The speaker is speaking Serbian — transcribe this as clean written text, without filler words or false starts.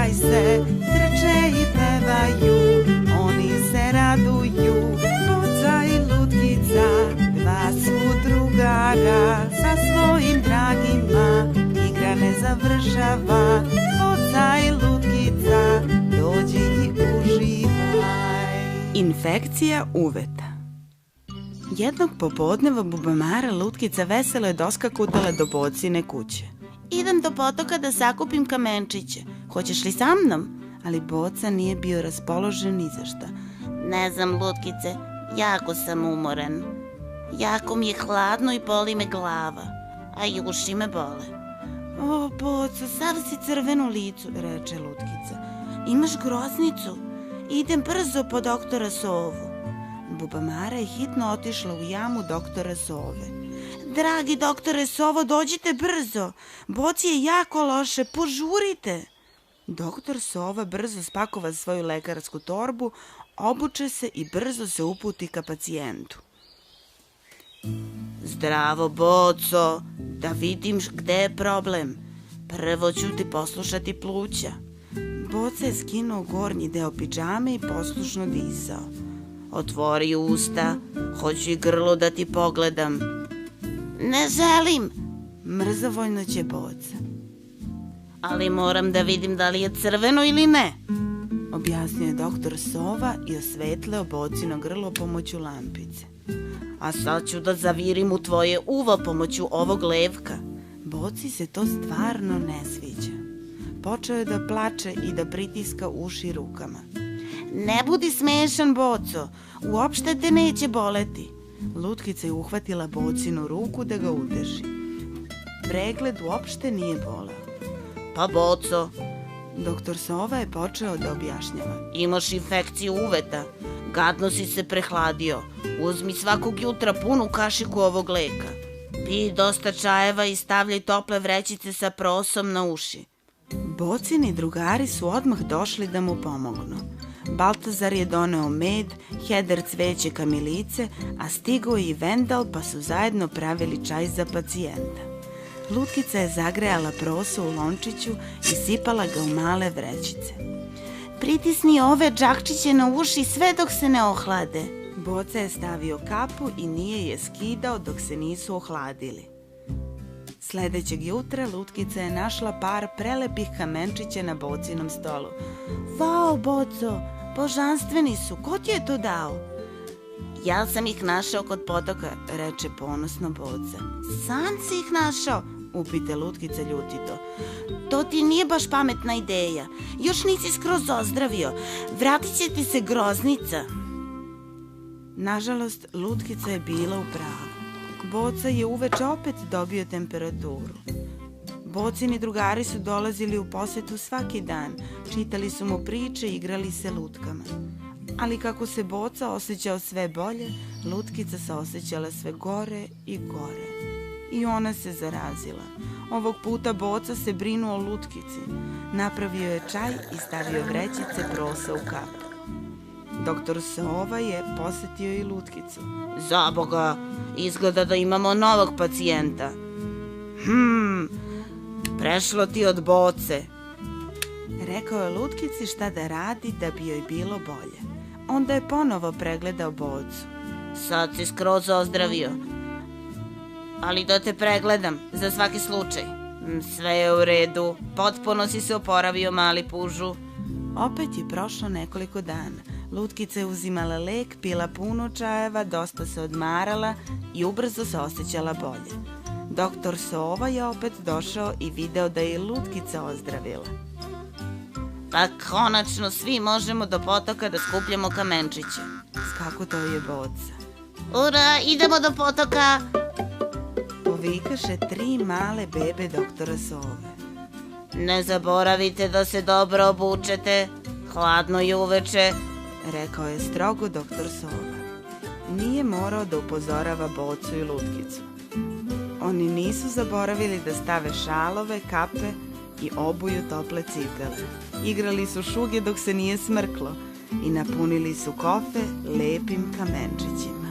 Čuvaj se, trče i pevaju, oni se raduju. Boca i lutkica, dva su drugara, sa svojim dragima igra ne završava. Boca i lutkica, dođi i uživaj. Infekcija uveta. Jednog popodneva Bubamara Lutkica veselo je doskakutala do Bocine kuće. Idem do potoka da sakupim kamenčiće. Hoćeš li sa mnom? Ali Boca nije bio raspoložen ni za šta. Ne znam, Lutkice, jako sam umoran. Jako mi je hladno i boli me glava, a i uši me bole. O, Boco, sav si crven u licu, reče Lutkica. Imaš groznicu? Idem brzo po doktora Sovu. Bubamara je hitno otišla u jamu doktora Sove. Dragi doktore Sovo, dođite brzo. Boci je jako loše, požurite. Doktor Sova brzo spakova svoju lekarsku torbu, obuče se i brzo se uputi ka pacijentu. Zdravo, Boco, da vidim gde je problem. Prvo ću ti poslušati pluća. Boca je skinuo gornji deo pidžame i poslušno disao. Otvori usta, hoću i grlo da ti pogledam. Ne želim. Mrzovoljno će Boca. Ali moram da vidim da li je crveno ili ne, objasnio je doktor Sova i osvetleo Bocino grlo pomoću lampice. A sad ću da zavirim u tvoje uvo pomoću ovog levka. Boci se to stvarno ne sviđa. Počeo je da plače i da pritiska uši rukama. Ne budi smešan, Boco, uopšte te neće boleti. Lutkica je uhvatila Bocinu ruku da ga uteši. Pregled uopšte nije boleo. Pa, Boco, doktor Sova je počeo da objašnjava. Imaš infekciju uveta, gadno si se prehladio. Uzmi svakog jutra punu kašiku ovog leka. Pij dosta čajeva i stavljaj tople vrećice sa prosom na uši. Bocini drugari su odmah došli da mu pomognu. Baltazar je doneo med, Heder cveće kamilice, a stigao je i Vendal, pa su zajedno pravili čaj za pacijenta. Lutkica je zagrejala prosu u lončiću i sipala ga u male vrećice. Pritisni ove džakčiće na uši sve dok se ne ohlade. Boca je stavio kapu i nije je skidao dok se nisu ohladili. Sledećeg jutra Lutkica je našla par prelepih kamenčića na Bocinom stolu. Vau, Boco, božanstveni su, ko ti je to dao? Ja sam ih našao kod potoka, reče ponosno Boca. Sam si ih našao? Upite Lutkica ljutito. To ti nije baš pametna ideja. Još nisi skroz ozdravio. Vratit će ti se groznica. Nažalost, Lutkica je bila u pravu. Boca je uveče opet dobio temperaturu. Bocini drugari su dolazili u posetu svaki dan, čitali su mu priče i igrali se lutkama. Ali kako se Boca osjećao sve bolje, Lutkica se osjećala sve gore i gore. I ona se zarazila. Ovog puta Boca se brinuo o Lutkici. Napravio je čaj i stavio vrećice prosa u kapu. Doktor Sova je posetio i Lutkicu. Zaboga, izgleda da imamo novog pacijenta. Prešlo ti od Boce. Rekao je Lutkici šta da radi da bi joj bilo bolje. Onda je ponovo pregledao Bocu. Sad si skroz ozdravio. Ali da te pregledam, za svaki slučaj. Sve je u redu, potpuno si se oporavio, mali pužu. Opet je prošlo nekoliko dana. Lutkica je uzimala lek, pila puno čajeva, dosta se odmarala i ubrzo se osjećala bolje. Doktor Sova je opet došao i video da je Lutkica ozdravila. Pa konačno svi možemo do potoka da skupljamo kamenčiće. Skakutao je Boca. Ura, idemo do potoka! Povikaše 3 male bebe doktora Sove. Ne zaboravite da se dobro obučete, hladno je uveče, rekao je strogo doktor Sova. Nije morao da upozorava Bocu i Lutkicu. Oni nisu zaboravili da stave šalove, kape i obuju tople cipele. Igrali su šuge dok se nije smrklo i napunili su kofe lepim kamenčićima.